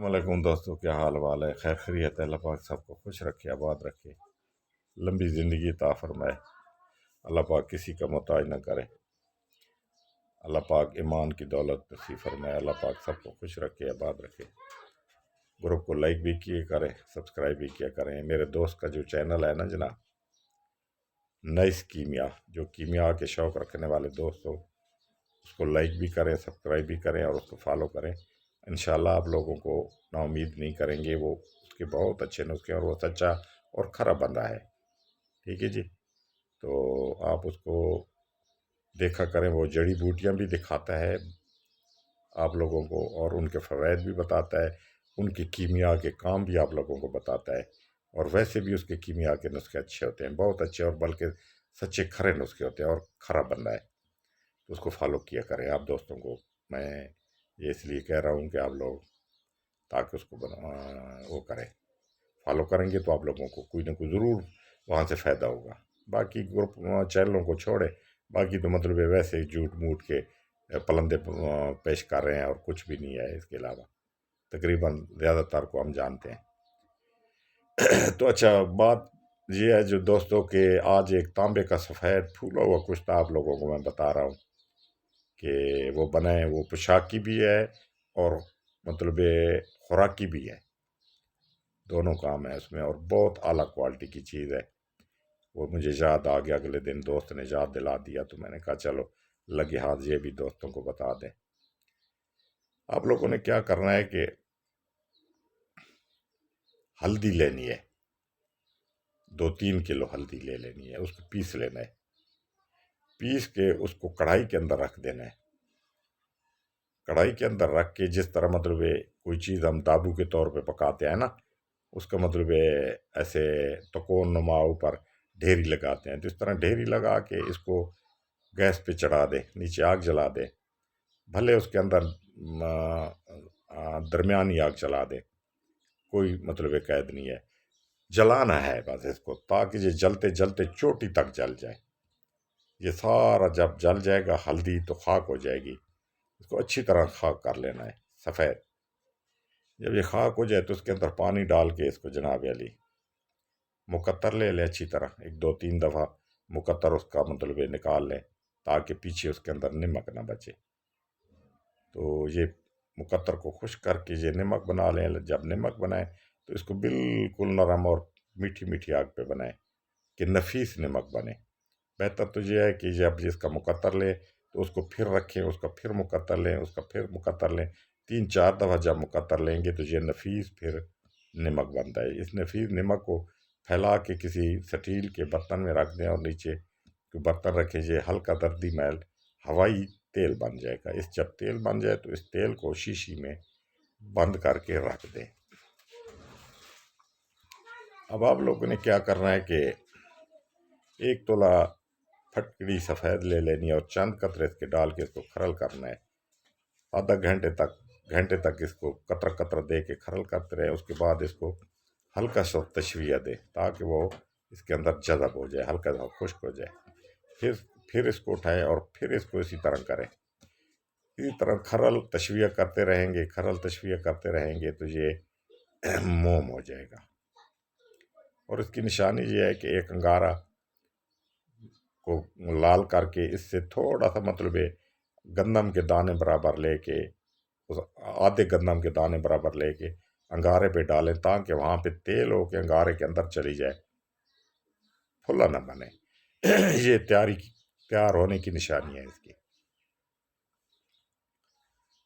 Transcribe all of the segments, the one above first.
السلام علیکم دوستوں، کیا حال وال ہے؟ خیر خیریت ہے؟ اللہ پاک سب کو خوش رکھے، آباد رکھے، لمبی زندگی عطا فرمائے۔ اللہ پاک کسی کا محتاج نہ کرے۔ اللہ پاک ایمان کی دولت نصیب فرمائے۔ اللہ پاک سب کو خوش رکھے، آباد رکھے۔ گروپ کو لائک بھی کیے کریں، سبسکرائب بھی کیا کریں۔ میرے دوست کا جو چینل ہے نا جناب، نائس کیمیا، جو کیمیا کے شوق رکھنے والے دوست ہو، اس کو لائک بھی کریں، سبسکرائب بھی کریں اور اس کو فالو کریں۔ انشاءاللہ آپ لوگوں کو نا امید نہیں کریں گے۔ وہ اس کے بہت اچھے نسخے، اور وہ سچا اور کھرا بندہ ہے، ٹھیک ہے جی۔ تو آپ اس کو دیکھا کریں، وہ جڑی بوٹیاں بھی دکھاتا ہے آپ لوگوں کو، اور ان کے فوائد بھی بتاتا ہے، ان کی کیمیا کے کام بھی آپ لوگوں کو بتاتا ہے۔ اور ویسے بھی اس کے کیمیا کے نسخے اچھے ہوتے ہیں، بہت اچھے، اور بلکہ سچے کھرے نسخے ہوتے ہیں، اور کھرا بندہ ہے، تو اس کو فالو کیا کریں آپ دوستوں کو۔ میں یہ اس لیے کہہ رہا ہوں کہ آپ لوگ تاکہ اس کو وہ کریں، فالو کریں گے تو آپ لوگوں کو کوئی نہ کوئی ضرور وہاں سے فائدہ ہوگا۔ باقی گروپ چینلوں کو چھوڑے، باقی تو مطلب ہے ویسے ہی جھوٹ موٹ کے پلندے پیش کر رہے ہیں، اور کچھ بھی نہیں ہے اس کے علاوہ، تقریباً زیادہ تر کو ہم جانتے ہیں۔ تو اچھا بات یہ ہے جو دوستوں کہ آج ایک تانبے کا سفید پھولا ہوا کشتہ آپ لوگوں کو میں بتا رہا ہوں کہ وہ بنائیں، وہ پوشاکی بھی ہے اور مطلب خوراکی بھی ہے، دونوں کام ہے اس میں، اور بہت اعلیٰ کوالٹی کی چیز ہے۔ وہ مجھے یاد آ گیا، اگلے دن دوست نے یاد دلا دیا، تو میں نے کہا چلو لگے ہاتھ یہ بھی دوستوں کو بتا دیں۔ آپ لوگوں نے کیا کرنا ہے کہ ہلدی لینی ہے، 2-3 کلو ہلدی لے لینی ہے، اس کو پیس لینا ہے، پیس کے اس کو کڑھائی کے اندر رکھ دینا ہے۔ کڑھائی کے اندر رکھ کے جس طرح مطلب کوئی چیز ہم تابو کے طور پہ پکاتے ہیں نا، اس کا مطلب ایسے تکون نما اوپر ڈھیری لگاتے ہیں، تو اس طرح ڈھیری لگا کے اس کو گیس پہ چڑھا دے، نیچے آگ جلا دے، بھلے اس کے اندر درمیانی آگ چلا دے، کوئی مطلب قید نہیں ہے، جلانا ہے بس اس کو، تاکہ یہ جلتے جلتے چوٹی تک جل جائے۔ یہ سارا جب جل جائے گا ہلدی تو خاک ہو جائے گی، اس کو اچھی طرح خاک کر لینا ہے سفید۔ جب یہ خاک ہو جائے تو اس کے اندر پانی ڈال کے اس کو جناب علی مقطر لے لیں، اچھی طرح 1-2-3 دفعہ مقطر اس کا مطلب نکال لیں، تاکہ پیچھے اس کے اندر نمک نہ بچے۔ تو یہ مقطر کو خشک کر کے یہ نمک بنا لیں۔ جب نمک بنائیں تو اس کو بالکل نرم اور میٹھی میٹھی آگ پہ بنائیں کہ نفیس نمک بنے۔ بہتر تو یہ ہے کہ جب اس کا مقطر لیں تو اس کو پھر رکھیں، اس کا پھر مقطر لیں، اس کا پھر مقطر لیں، 3-4 دفعہ جب مقطر لیں گے تو یہ نفیس پھر نمک بنتا ہے۔ اس نفیس نمک کو پھیلا کے کسی سٹیل کے برتن میں رکھ دیں، اور نیچے کوئی برتن رکھیں، یہ ہلکا دردی میل ہوائی تیل بن جائے گا۔ جب تیل بن جائے تو اس تیل کو شیشی میں بند کر کے رکھ دیں۔ اب آپ لوگوں نے کیا کرنا ہے کہ 1 تولہ پھٹکڑی سفید لے لینی ہے، اور چند قطرے اس کے ڈال کے اس کو کھرل کرنا ہے، آدھا گھنٹے تک اس کو قطرہ قطرہ دے کے کھرل کرتے رہے۔ اس کے بعد اس کو ہلکا سا تشویہ دے، تاکہ وہ اس کے اندر جذب ہو جائے، ہلکا سا خشک ہو جائے۔ پھر اس کو اٹھائیں، اور پھر اس کو اسی طرح کریں، اسی طرح کھرل تشویہ کرتے رہیں گے، کھرل تشویہ کرتے رہیں گے تو یہ موم ہو جائے گا۔ اور اس کی نشانی یہ ہے کہ ایک انگارہ کو لال کر کے اس سے تھوڑا سا مطلب گندم کے دانے برابر لے کے، آدھے گندم کے دانے برابر لے کے انگارے پہ ڈالیں، تاکہ وہاں پہ تیل ہو کے انگارے کے اندر چلی جائے، پھلا نہ بنے۔ یہ تیار ہونے کی نشانی ہے اس کی۔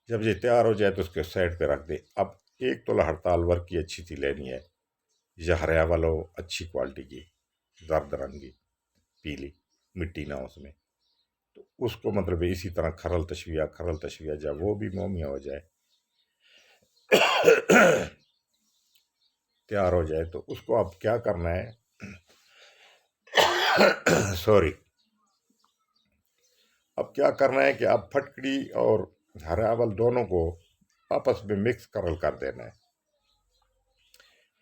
جب یہ تیار ہو جائے تو اس کے سائڈ پہ رکھ دیں۔ اب 1 تولہ ہڑتال ورک کی اچھی سی لینی ہے، یہ ہریاول ہو، اچھی کوالٹی کی، زرد رنگی، پیلی مٹی نہ اس میں، تو اس کو مطلب اسی طرح کھرل تشویہ جب وہ بھی مومیا ہو جائے، تیار ہو جائے، تو اس کو اب کیا کرنا ہے اب کیا کرنا ہے کہ اب پھٹکڑی اور ہراول دونوں کو آپس میں مکس کر دینا ہے۔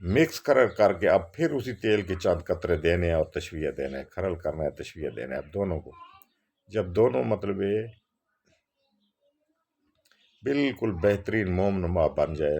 مکس کر کے اب پھر اسی تیل کے چند قطرے دینے اور تشویہ دینا ہے، کھرل کرنا ہے، تشویہ دینا ہے اب دونوں کو۔ جب دونوں مطلب بالکل بہترین موم نما بن جائے